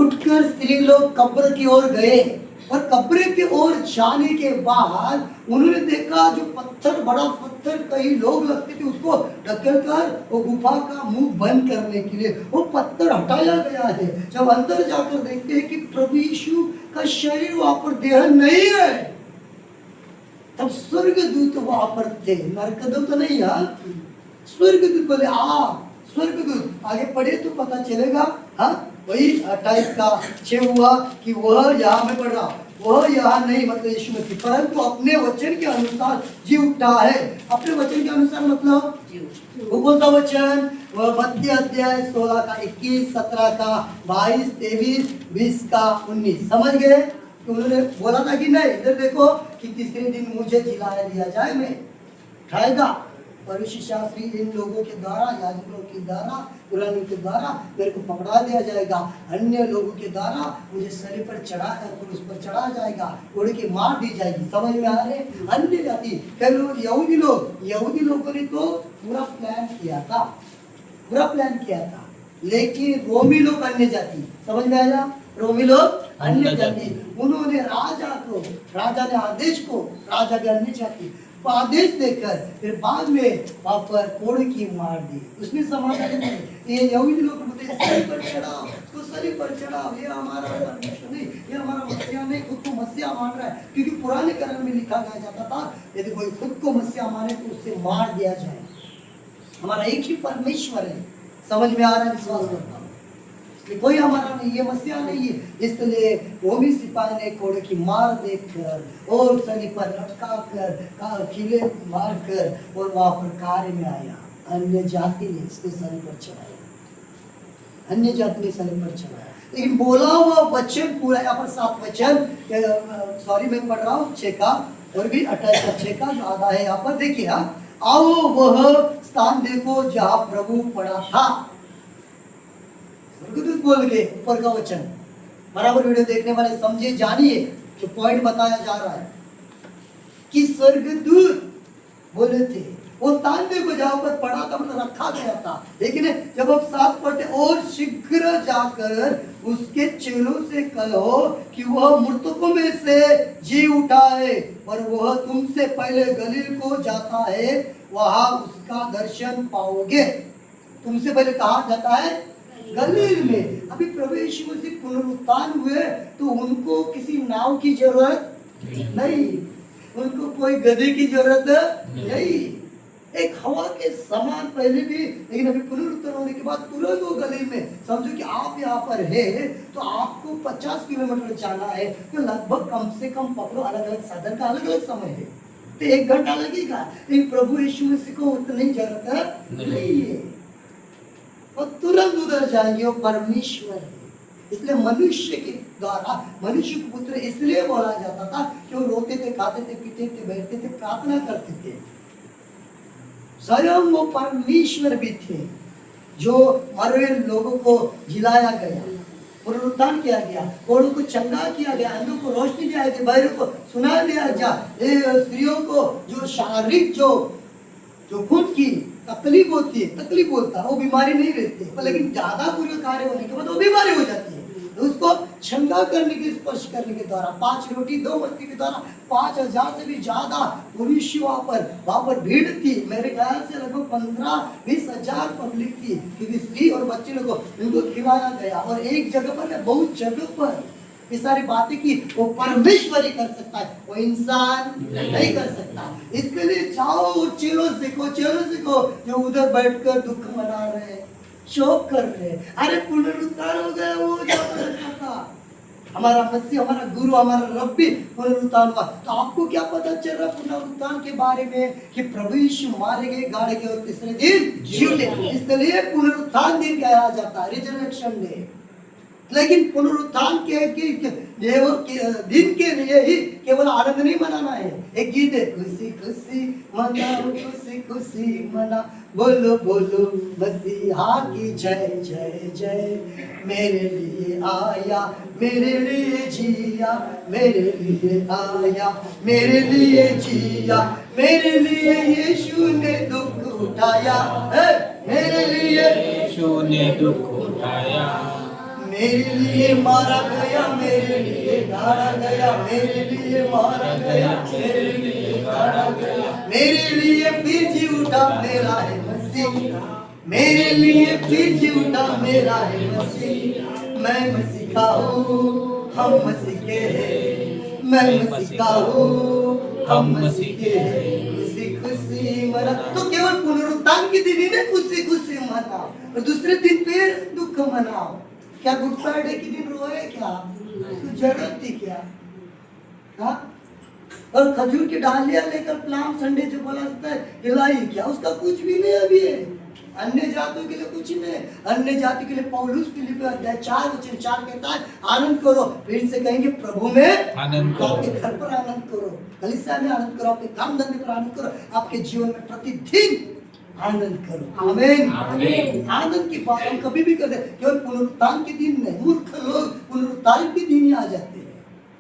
उठकर स्त्री लोग कब्र की ओर गए और कब्र की ओर जाने के बाद उन्होंने देखा जो पत्थर, बड़ा पत्थर कई लोग लगते थे, उसको ढकेल कर वो गुफा का मुंह बंद करने के लिए वो पत्थर हटाया गया है। जब अंदर जाकर देखते हैं कि प्रभु यीशु का शरीर वहां पर, देह नहीं है, तब स्वर्गदूत वहां पर थे, नरकदूत नहीं। स्वर्गदूत बोले स्वर्गदूत आगे पढ़े तो पता चलेगा। वही 28 का 6 हुआ कि वह यहाँ में पढ़ रहा, वह यहाँ नहीं, मतलब यीशु मसीह, परंतु अपने वचन के अनुसार जी उठा है। अपने वचन के अनुसार मतलब वो कौन सा वचन? वह 32 अध्याय 16 का 21, 17 का 22, 23, 20 का 19। समझ गए? तो उन्होंने बोला था कि नहीं, इधर देखो कि तीसरे दिन मुझे जिलाया दिया जाए, मैं उठाएगा। पवित्र शास्त्री इन लोगों के द्वारा, याजकों के द्वारा, पुराणों के द्वारा मेरे को पकड़ा दिया जाएगा, अन्य लोगों के द्वारा मुझे सर पर चढ़ा, उस पर चढ़ा जाएगा, उड़ के मार दी जाएगी। समझ में आ रहे? अन्य जाति, कई लोग यहूदी लोगों ने तो पूरा प्लान किया था, लेकिन रोमी लोग अन्य जाति, समझ में आया? रोमी लोग अन्य जाति, उन्होंने राजा ने आदेश को, राजा के अन्य जाति आदेश देकर फिर बाद में वहां पर कोड़ की मार दी। उसमें समाधान नहीं। ये यहूदी लोग बोलते सर पर चढ़ाओ, तो सर पर चढ़ाओ, ये हमारा परमेश्वर नहीं, ये हमारा मसीहा नहीं, खुद को मसीहा मान रहा है। क्योंकि पुराने करण में लिखा गया जाता था यदि कोई खुद को मसीहा माने तो उससे मार दिया जाए। हमारा एक ही परमेश्वर है। समझ में आ रहा है? विश्वास करता हूँ कोई हमारा नहीं, ये मसीहा नहीं है। इसलिए रोमी सिपाही ने कोड़े की मार देखकर और सली पर लटका कर किले मार कर और वहां पर कार्य में आया। अन्य जाति ने इसके सर पर चढ़ाया, अन्य जाति ने सर पर चढ़ाया। लेकिन बोला हुआ वचन पूरा, यहाँ पर 7 वचन, सॉरी मैं पढ़ रहा हूँ 6 का और भी 28 का 6 का जो आधा है यहाँ पर देखिए। आओ वह स्थान देखो जहाँ प्रभु पड़ा था। स्वर्गदूत बोल गए, ऊपर का वचन बराबर। वीडियो देखने वाले समझे, जानिए जो पॉइंट बताया जा रहा है कि स्वर्गदूत बोले थे वो स्थान देखो जहां पर पड़ा था, मतलब रखा गया था। लेकिन जब आप 7 पढ़ते, और शीघ्र जाकर उसके चेलों से कहो कि वह मृतकों में से जी उठा है और वह तुमसे पहले गलील को जाता है, वहां उसका दर्शन पाओगे। तुमसे पहले कहाँ जाता है? गलील में। अभी प्रभु यीशु मसीह पुनरुत्थान हुए तो उनको किसी नाव की जरूरत नहीं, उनको कोई गधे की जरूरत नहीं, एक हवा के समान पहले भी। लेकिन अभी पुनरुत्थान होने के बाद तुरंत वो गलील में, समझो कि आप यहाँ पर है तो आपको 50 किलोमीटर जाना है, तो लगभग कम से कम पकड़ो, अलग अलग साधन का अलग अलग समय है, तो 1 घंटा लगेगा। लेकिन प्रभु यीशु मसीह को उतनी जरूरत नहीं है, और तुरंत उधर जाएंगे। वो परमेश्वर है। इसलिए मनुष्य के द्वारा मनुष्य को पुत्र इसलिए बोला जाता था कि वो रोते थे, खाते थे, पीते थे, बैठते थे, प्रार्थना करते थे। स्वयं वो परमेश्वर भी थे जो मरे लोगों को जिलाया गया, पुनरुत्थान किया गया, कोड़ों को चंगा किया गया, अंधों को रोशनी दिया गया, बहरों को सुना दिया जा, स्त्रियों को जो शारीरिक जो खुद की तकलीफ होती है, तकलीफ होता है, वो बीमारी नहीं रहती, लेकिन ज्यादा बुरे कार्य होने के बाद वो बीमारी हो जाती है। तो उसको क्षमा करने के, स्पर्श करने के द्वारा 5 रोटी 2 मछली के द्वारा 5000 से भी ज्यादा पुरुष वहां पर भीड़ थी। मेरे ख्याल से लगभग 15-20 हजार पब्लिक थी, क्योंकि स्त्री और बच्चे लोगों उनको खिलाया गया। और एक जगह पर, बहुत जगह पर ये सारी बातें की वो परमेश्वर ही कर सकता है, वो इंसान नहीं कर सकता। इसके लिए जाओ, चेलों सीखो जो उधर बैठकर दुख मना रहे, शोक कर रहे। अरे पुनरुत्थान हो गया, वो जो था हमारा मसीह, हमारा गुरु, हमारा रब्बी पुनरुत्थान हुआ। तो आपको क्या पता चल रहा पुनरुत्थान के बारे में कि प्रभु यीशु मारे गए, गाड़े गए और तीसरे दिन जी उठे। इसलिए पुनरुत्थान दिन कहा जाता है, रिजरेक्शन डे। लेकिन पुनरुत्थान के दिन के लिए ही केवल आनंद नहीं मनाना है। एक गीत है, खुशी खुशी मनाओ, खुशी खुशी मना, बोलो बोलो मसीहा की जय जय जय। मेरे लिए आया, मेरे लिए जिया, मेरे लिए आया, मेरे लिए जिया, मेरे लिए यीशु ने दुख उठाया, मेरे लिए यीशु ने दुख उठाया, मेरे लिए मारा गया, मेरे लिए गाड़ा गया, मेरे लिए मारा गया, मेरे लिए गाड़ा गया, मेरे लिए फिर जी उठा मेरा है मसीह, मेरे लिए फिर जी उठा मेरा है मसीह। मैं मसीह का हूँ, हम मसीह के हैं, मैं मसीह का हूँ, हम मसीह के हैं, खुशी खुशी मना। तो केवल पुनरुत्थान के दिन ही नहीं खुशी खुशी मनाओ, और दूसरे दिन फिर दुख मनाओ। क्या गुड फ्राइडे के दिन रोए क्या? तो जरूरत थी क्या? हाँ? और खजूर की डालियां लेकर प्लाम संडे जो बोला जाता है हिलाई क्या? उसका कुछ भी नहीं अभी है। अन्य जातियों के लिए कुछ नहीं, अन्य जाति के लिए पौलुस फिलिप्पियों अध्याय 4:4 कहता है आनंद करो। फिर से कहेंगे प्रभु में आनंद करो, आपके घर पर आनंद करो, कलीसिया में आनंद करो, आपके काम धंधे पर आनंद करो, आपके जीवन में प्रतिदिन आनंद करो। आमीन। आनंद की बात हम कभी भी करते, केवल पुनरुत्थान के दिन नहीं। मूर्ख लोग पुनरुत्थान के दिन ही आ जाते हैं।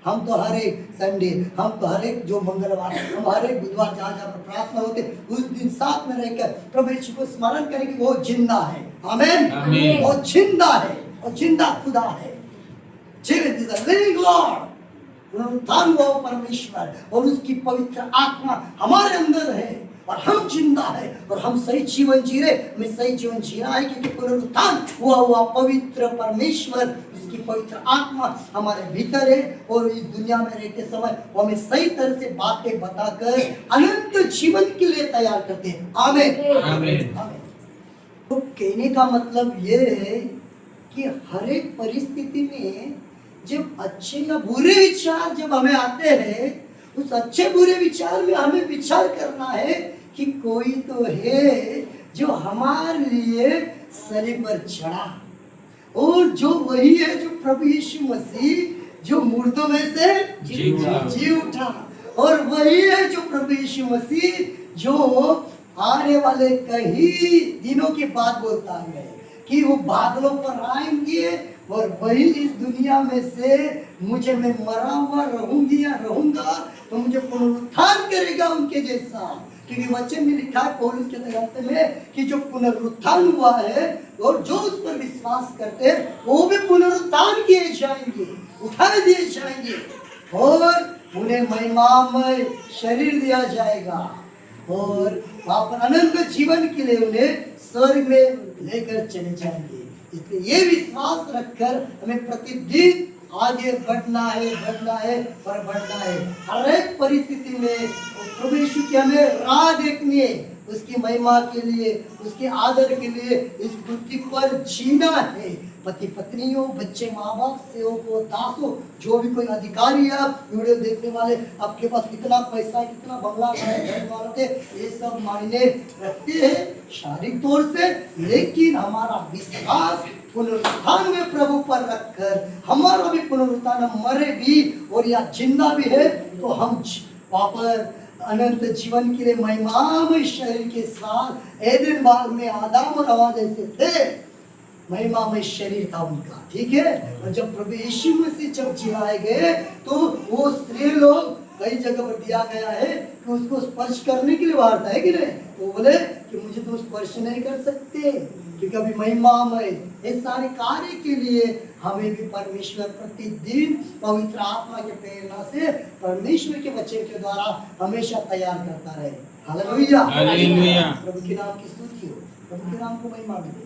हम तो हर एक संडे, हम तो हर एक जो मंगलवार, हम हर एक बुधवार जहाँ जहाँ पर प्रार्थना होते उस दिन साथ में रहकर प्रभु यीशु को स्मरण करें कि वो जिंदा है। आमीन। वो जिंदा है, वो जिंदा खुदा है। जीवित इज द लिविंग लॉर्ड। पुनरुत्थान हुआ परमेश्वर और उसकी पवित्र आत्मा हमारे अंदर है और हम जिंदा है और हम सही जीवन जी रहे। हमें सही जीवन जीना है क्योंकि पुनरुत्थान हुआ पवित्र परमेश्वर, उसकी पवित्र आत्मा हमारे भीतर है और इस दुनिया में रहते समय वो हमें सही तरह से बातें बताकर अनंत जीवन के लिए तैयार करते हैं। आमीन। आमीन। तो कहने का मतलब ये है कि हर एक परिस्थिति में जब अच्छे या बुरे विचार जब हमें आते हैं, उस अच्छे बुरे विचार में हमें विचार करना है कि कोई तो है जो हमारे लिए सलीब पर चढ़ा, और जो वही है जो प्रभु यीशु मसीह जो मुर्दों में से जी उठा, और वही है जो प्रभु यीशु मसीह जो आने वाले कई दिनों के बाद बोलता है कि वो बादलों पर आएंगे और वही इस दुनिया में से मुझे, मैं मरा हुआ रहूंगी या रहूंगा तो मुझे पुनरुत्थान करेगा उनके जैसा। क्योंकि वचन में लिखा है पौलुस के ग्रंथ में कि जो पुनरुत्थान हुआ है और जो उस पर विश्वास करते हैं वो भी पुनरुत्थान किए जाएंगे, उठाए दिए जाएंगे और उन्हें महिमामय शरीर दिया जाएगा और वहां पर अनंत जीवन के लिए उन्हें स्वर्ग में लेकर चले जाएंगे। इसलिए ये विश्वास रखकर हमें प्रतिदिन आगे बढ़ना है और बढ़ना है। हर एक परिस्थिति में प्रभु यीशु की हमें राह देखनी है, उसकी महिमा के लिए, उसके आदर के लिए इस पृथ्वी पर जीना है। पति पत्नियों, बच्चे, माँ बाप, सेवकों, दासों, जो भी कोई अधिकारी है, वीडियो देखने वाले, आपके पास कितना पैसा, कितना बंगला है, ये सब मायने रखते हैं शारीरिक तौर से, लेकिन हमारा विश्वास पुनरुत्थान में प्रभु पर रखकर हमारा भी पुनरुत्थान, हम मरे भी और या जिंदा भी है तो हम वहाँ पर अनंत जीवन के लिए महिमामय शरीर के साथ एदेन बाग में आदम और हवा जैसे थे, महिमामय शरीर था उनका, ठीक है। और जब प्रभु यीशु मसीह जब जिलाए गए तो वो स्त्री लोग कई जगह पर दिया गया है कि उसको स्पर्श करने के लिए वार्ता है कि नहीं, तो बोले कि मुझे तो स्पर्श नहीं कर सकते क्योंकि अभी महिमामय इस सारे कार्य के लिए हमें भी परमेश्वर प्रतिदिन पवित्र आत्मा के प्रेरणा से परमेश्वर के वचन के द्वारा हमेशा तैयार करता रहे। हालेलुया। प्रभु के नाम की स्तुति हो, प्रभु के नाम को महिमा मिले।